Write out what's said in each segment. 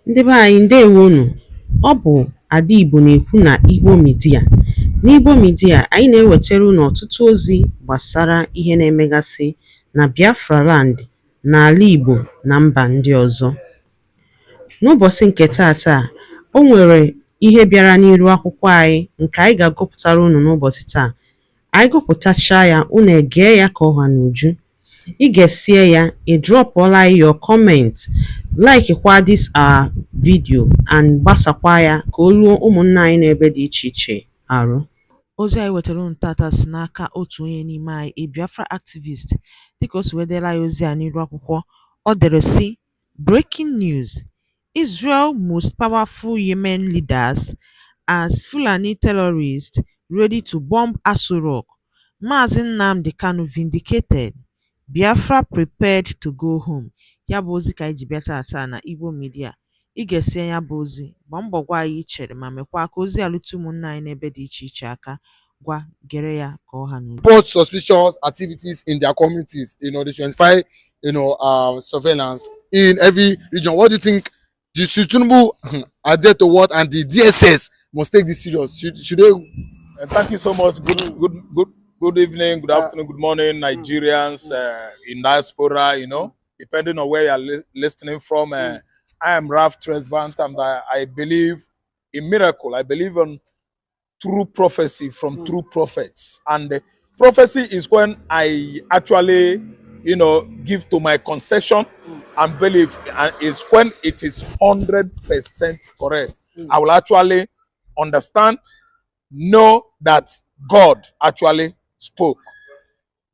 Ndị be anyị ndewonu. Ọ bụ Ada Igbo na-ekwu na Igbo Media. N'Igbo Media, anyị na-ewetara unu ọtụtụ ozi gbasara ihe na-emegasị na Biafra Land, n'ala Igbo na mba ndị ọzọ. N'ụbọchị nke taata, o nwere ihe bịara n'iru akwụkwọ anyị nke anyị ga-agụpụtara unu n'ụbọchị taa. Anyị gụpụtachaa ya, unu egee ya ka ọha n'uju. Ị ga-esie ya, ị drọpụọla your comment, like kwa this our video and gbasakwa ya ka o ruo ụmụnna anyị n'ebe dị iche iche arụ. Ozi anyị wetara unu tata si n'aka otu onye n'ime anyị, a Biafra activist. Dịka o si wedela ya ozi a n'iru akwụkwọ, ọ dere sị: Breaking news: Israel most powerful Yemen leaders as Fulani terrorists ready to bomb Aso Rock. Maazị Nnamdi Kanu vindicated. Biafra prepared to go home. Ya bụ ozi ka anyị ji bịa tata na Igbo Media. Ị ga-esi ya bụ ozi, gbaa mbọ gwa anyị chere ma mekwa ka ozi alụtụ ụmụnna anyị n'ebe dị iche iche aka. Gwa gere ya ka ọha n'uju. Report suspicious activities in their communities. They should identify, surveillance in every region. What do you think? The Tinubu are there to what, and the DSS must take this serious. Should they? Thank you so much. Good evening, good afternoon, good morning, Nigerians in diaspora. Depending on where you are listening from. I am Ralph Tresvant, and I believe in miracle. I believe in true prophecy from true prophets. And prophecy is when I actually, give to my concession and believe, and is when it is 100% correct. I will actually understand, know that God actually spoke.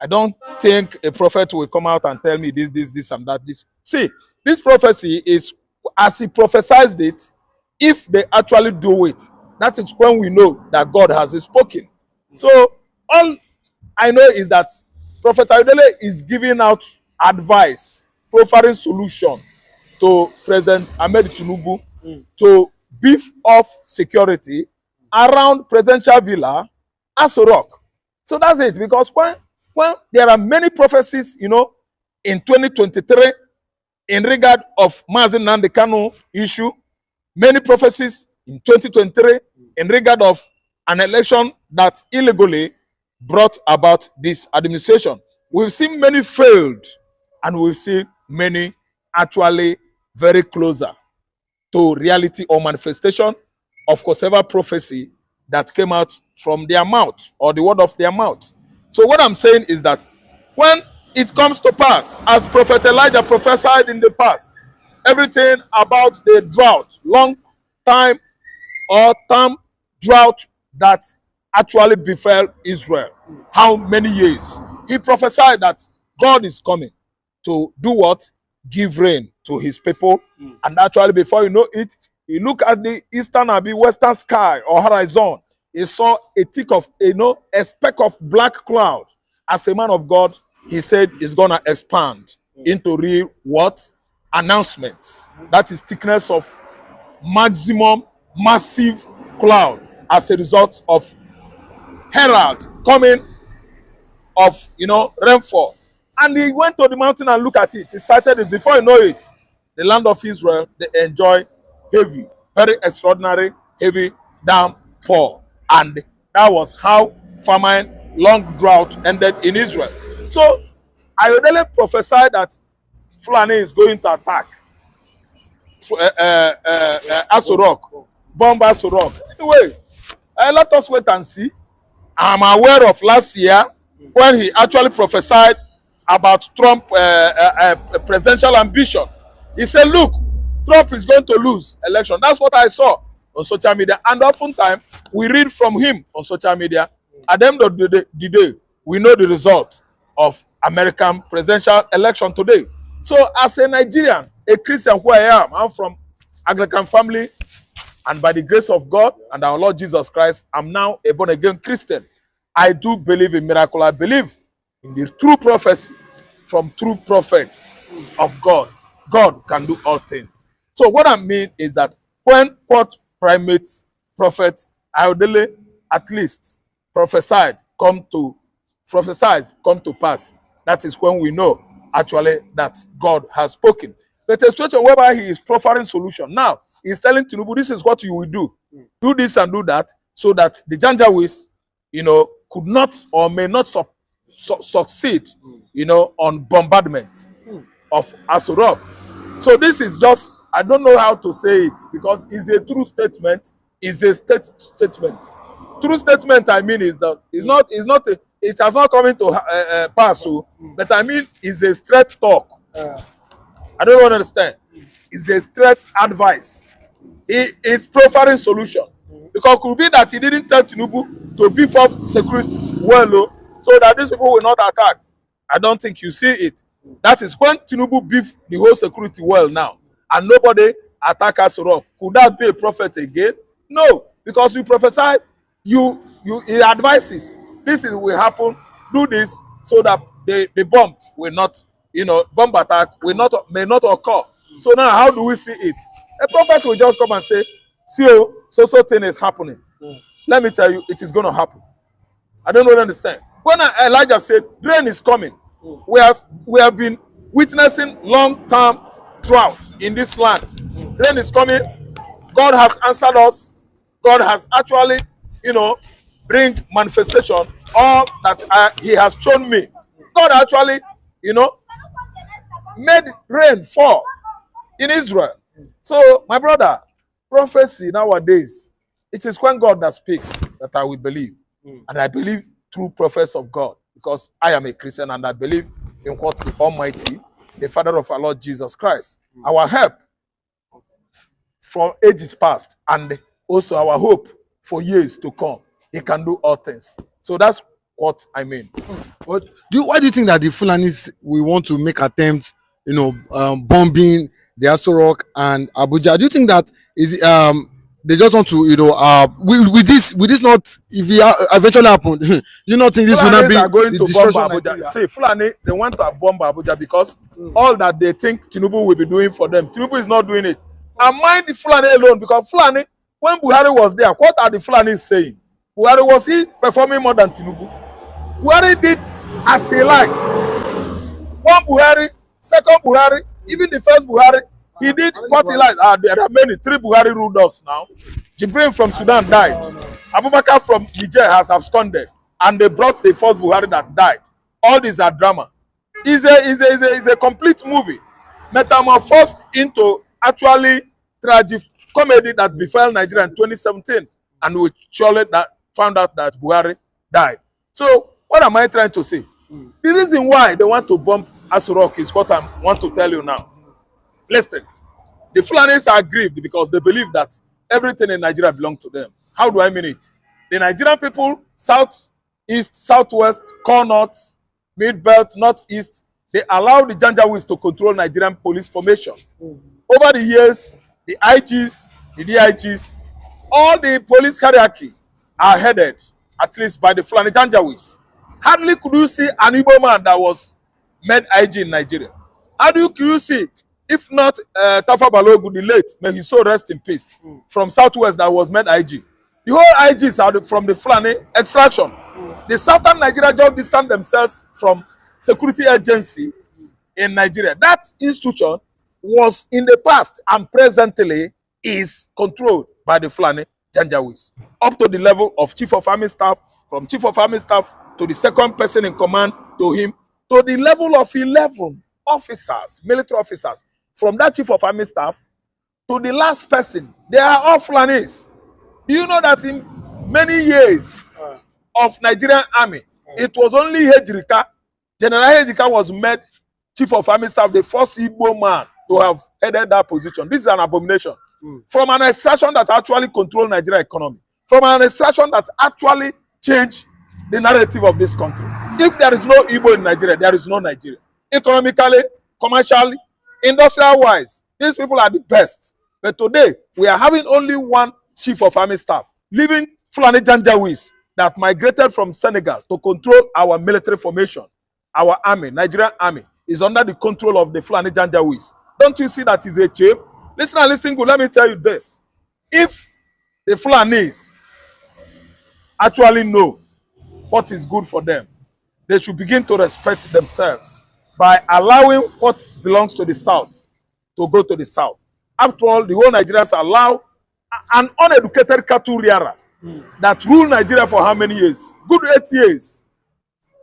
I don't think a prophet will come out and tell me this, and that. See, this prophecy is as he prophesied it. If they actually do it, that is when we know that God has spoken. So all I know is that Prophet Ayodele is giving out advice, proffering solution to President Ahmed Tinubu to beef off security around Presidential Villa, Aso Rock. So that's it. Because when there are many prophecies, in 2023 in regard of Mazi Nnamdi Kanu issue, many prophecies in 2023 in regard of an election that illegally brought about this administration. We've seen many failed, and we've seen many actually very closer to reality or manifestation of whatever prophecy that came out from their mouth or the word of their mouth. So what I'm saying is that when it comes to pass, as Prophet Elijah prophesied in the past, everything about the drought, long time or term drought that actually befell Israel, how many years? He prophesied that God is coming to do what? Give rain to his people. And actually, before you know it, you look at the eastern or the western sky or horizon, he saw a tick of, a speck of black cloud. As a man of God, he said it's going to expand into real what? Announcements. That is thickness of maximum massive cloud as a result of herald coming of, rainfall. And he went to the mountain and looked at it. He cited it. Before you know it, the land of Israel, they enjoy heavy, very extraordinary, heavy downpour. And that was how famine, long drought ended in Israel. So Ayodele prophesied that Fulani is going to attack Aso Rock, bomb Aso Rock. Anyway, let us wait and see. I'm aware of last year when he actually prophesied about Trump presidential ambition. He said, look, Trump is going to lose election. That's what I saw on social media. And oftentimes, we read from him on social media. At the end of the day, we know the result of American presidential election today. So as a Nigerian, a Christian who I am, I'm from Anglican family. And by the grace of God and our Lord Jesus Christ, I'm now a born-again Christian. I do believe in miracle. I believe in the true prophecy from true prophets of God. God can do all things. So what I mean is that when what primate prophet Ayodele at least prophesied come to pass, that is when we know actually that God has spoken. but a situation whereby he is proffering solution. Now, he's telling Tinubu, this is what you will do. Do this and do that, so that the Janjaweeds, could not or may not succeed, on bombardment of Aso Rock. So this is just, I don't know how to say it, because it's a true statement. It's a statement. True statement, I mean, is that it has not come into pass, but I mean, it's a straight talk. I don't understand. It's a straight advice. He is proffering solution. Because it could be that he didn't tell Tinubu to beef up security well, so that these people will not attack. I don't think you see it. That is when Tinubu beef the whole security well now, and nobody attack Aso Rock. Could that be a prophet again? No, because we prophesy, he advises, this will happen, do this, so that the bomb will not, bomb attack may not occur. So now how do we see it? A prophet will just come and say, see, so thing is happening. Let me tell you, it is going to happen. I don't really understand. When Elijah said, rain is coming, we have been witnessing long-term drought in this land. Rain is coming. God has answered us. God has actually, bring manifestation all that he has shown me. God actually, made rain fall in Israel. So, my brother, prophecy nowadays, it is when God that speaks that I will believe. And I believe through prophets of God, because I am a Christian and I believe in what the Almighty, the Father of our Lord Jesus Christ, our help from ages past, and also our hope for years to come. He can do all things. So that's what I mean. Why do you think that the Fulanis will want to make attempts, bombing the Aso Rock and Abuja? Do you think that they just want to, with this not, if it eventually happened, you not think this will not be going the to destruction bomb of Abuja? Nigeria? See, Fulani, they want to bomb Abuja because all that they think Tinubu will be doing for them, Tinubu is not doing it. And mind the Fulani alone, because Fulani, when Buhari was there, what are the Fulanis saying? Buhari, was he performing more than Tinubu? Buhari did as he likes. One Buhari, second Buhari, even the first Buhari, he did what he likes. There are many. 3 Buhari ruled us now. Jibril from Sudan died. Abubakar from Niger has absconded. And they brought the first Buhari that died. All these are drama. It's a complete movie. Metamorphosed into actually tragic comedy that befell Nigeria in 2017. And we surely found out that Buhari died. So, what am I trying to say? The reason why they want to bomb Aso Rock is what I want to tell you now. Listen, the Fulanis are aggrieved because they believe that everything in Nigeria belongs to them. How do I mean it? The Nigerian people, south, east, southwest, core north, mid-belt, northeast, they allow the Janjaweeds to control Nigerian police formation. Over the years, the IGs, the DIGs, all the police hierarchy are headed, at least by the Fulani Janjaweeds. Hardly could you see an Igbo man that was made IG in Nigeria. How do you see, if not Tafa Balogu, the late, may his soul rest in peace, from Southwest that was made IG. The whole IGs are from the Fulani extraction. The Southern Nigeria just distance themselves from security agency in Nigeria. That institution was in the past and presently is controlled by the Fulani Janjaweeds, up to the level of Chief of Army Staff, from Chief of Army Staff to the second person in command to him, to the level of 11 officers, military officers, from that Chief of Army Staff to the last person. They are all Fulanis. Do you know that in many years of Nigerian army, it was only Ejirika, General Ejirika was made Chief of Army Staff, the first Igbo man to have headed that position. This is an abomination. From an extraction that actually controlled Nigeria economy, from an extraction that actually changed the narrative of this country. If there is no Igbo in Nigeria, there is no Nigeria. Economically, commercially, industrial-wise, these people are the best. But today, we are having only one Chief of Army Staff, leaving Fulani Janjaweeds that migrated from Senegal to control our military formation. Our army, Nigerian army, is under the control of the Fulani Janjaweeds. Don't you see that is a shame? Listen and listen good. Let me tell you this. If the Fulanis actually know what is good for them, they should begin to respect themselves by allowing what belongs to the South to go to the south. After all, the whole Nigerians allow an uneducated cattle rearer that ruled Nigeria for how many years? Good 8 years.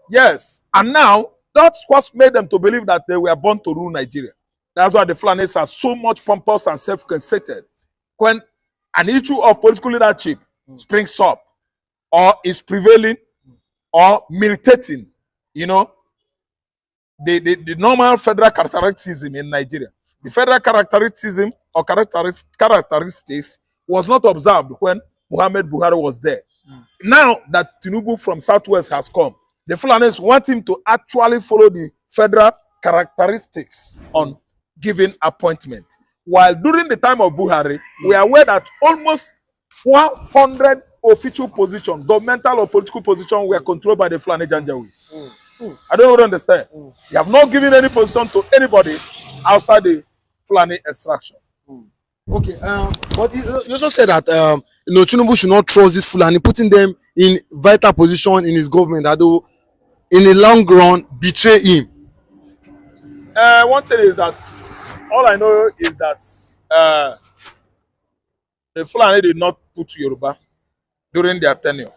Yes. And now, that's what made them to believe that they were born to rule Nigeria. That's why the Fulanis are so much pompous and self-conceited. When an issue of political leadership springs up, or is prevailing, or militating, you know, the normal federal characteristics in Nigeria. The federal characteristics or characteristics was not observed when Muhammad Buhari was there. Now that Tinubu from Southwest has come, the Fulanis want him to actually follow the federal characteristics on giving appointment. While during the time of Buhari, we are aware that almost 100 official positions, governmental or political positions, were controlled by the Fulani Janjaweeds. I don't understand. They have not given any position to anybody outside the Fulani extraction. Okay, but you also said that you know, Tinubu should not trust this Fulani, putting them in vital position in his government that will, in the long run, betray him. One thing is that all I know is that the Fulani did not put Yoruba during their tenure.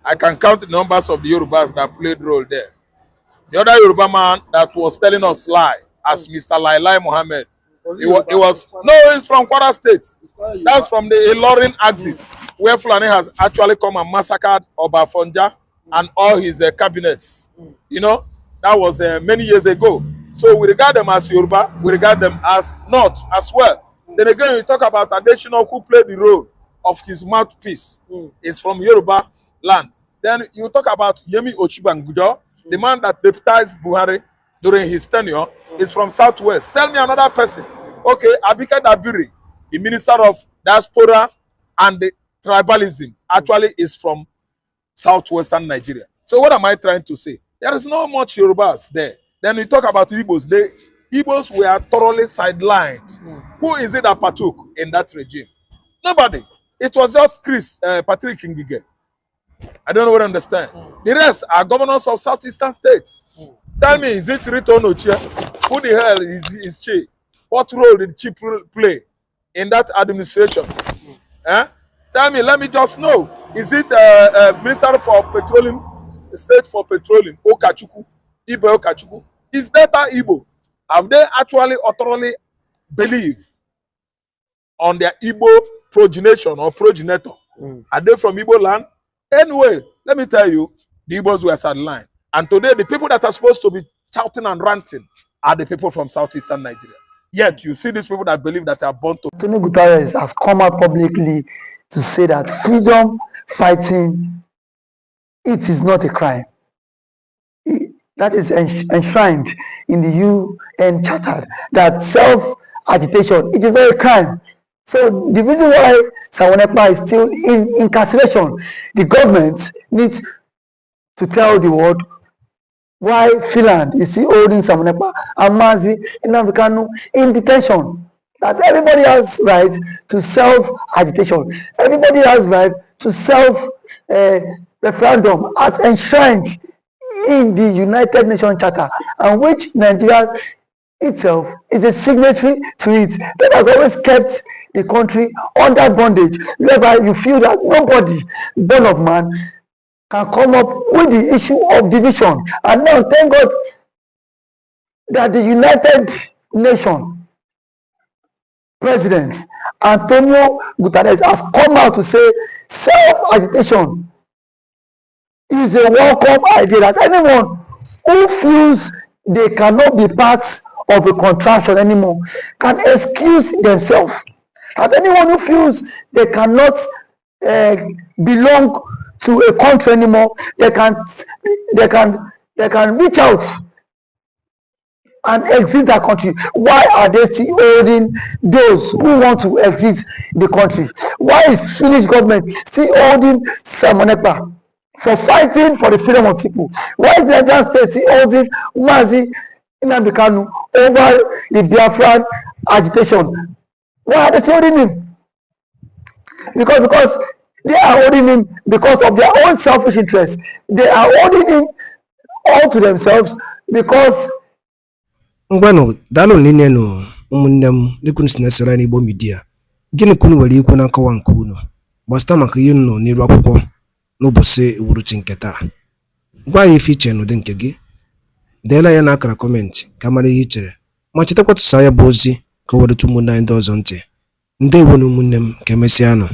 I can count the numbers of the Yorubas that played role there. The other Yoruba man that was telling us lie, as Mr. Lailai Mohammed, he's from Kwara State. That's from the Ilorin axis, where Fulani has actually come and massacred Obafonja and all his cabinets. You know, that was many years ago. So we regard them as Yoruba, we regard them as North as well. Then again, we talk about Adesina, who played the role of his mouthpiece. Is from Yoruba land. Then you talk about Yemi Ochibangujo, the man that deputized Buhari during his tenure, is from Southwest. Tell me another person. Okay, Abika Dabiri, the minister of diaspora and the tribalism, actually is from Southwestern Nigeria. So what am I trying to say? There is not much Yorubas there. Then we talk about Igbos. The Igbos were thoroughly sidelined. Who is it that partook in that regime? Nobody. It was just Patrick Ngige. I don't know what I understand. The rest are governors of southeastern states. Tell me, is it Rito Nochia? Who the hell is Chi? What role did Chi play in that administration? Tell me, let me just know. Is it Minister for Petroleum, State for Petroleum, Okachuku, Ibe Okachuku? Is that Igbo? Have they actually utterly believed on their Igbo progenation or progenitor? Are they from Igbo land? Anyway, let me tell you, the Igbos were sidelined. And today, the people that are supposed to be shouting and ranting are the people from southeastern Nigeria. Yet, you see these people that believe that they are born to. Antonio Guterres has come out publicly to say that freedom fighting, it is not a crime. That is enshrined in the UN Charter, that self-agitation, it is not a crime. So the reason why Ekpa is still in incarceration, the government needs to tell the world why Finland is still holding Ekpa and nnamdi Kanu in detention. That everybody has right to self-agitation. Everybody has right to self-referendum as enshrined in the United Nations Charter, and which Nigeria itself is a signatory to it, that has always kept the country under bondage, whereby you feel that nobody, born of man, can come up with the issue of division. And now, thank God that the United Nations President Antonio Guterres has come out to say self-agitation is a welcome idea, that anyone who feels they cannot be part of a contraction anymore can excuse themselves. That anyone who feels they cannot belong to a country anymore, they can reach out and exit that country. Why are they still holding those who want to exit the country? Why is Finnish government still holding Ekpa for fighting for the freedom of people? Why is the Nigerian state still holding nnamdi Kanu over the Biafran agitation? Why are they still holding him? Because they are holding him because of their own selfish interests. They are holding him all to themselves because Ngwano, dalo ninenu ụmụnne m dịka unu si na-esoro anyị n'Igbo Media, gịnị ka unu nwere ikwu na nkọwa nke unu gbasara maka ihe unu nọ n'iru akwụkwọ n'ụbọchị uhuruchi nke taa? Gwa anyị ife iche n'ụdị nke gị, deela ya n'akara kọmentị ka mara ihe i chere, ma chetakwa tụsa ya bụ ozi ka o wereta ụmụnne anyị ndị ọzọ ntị. Ndewo na ụmụnne m, ka emesịanụ.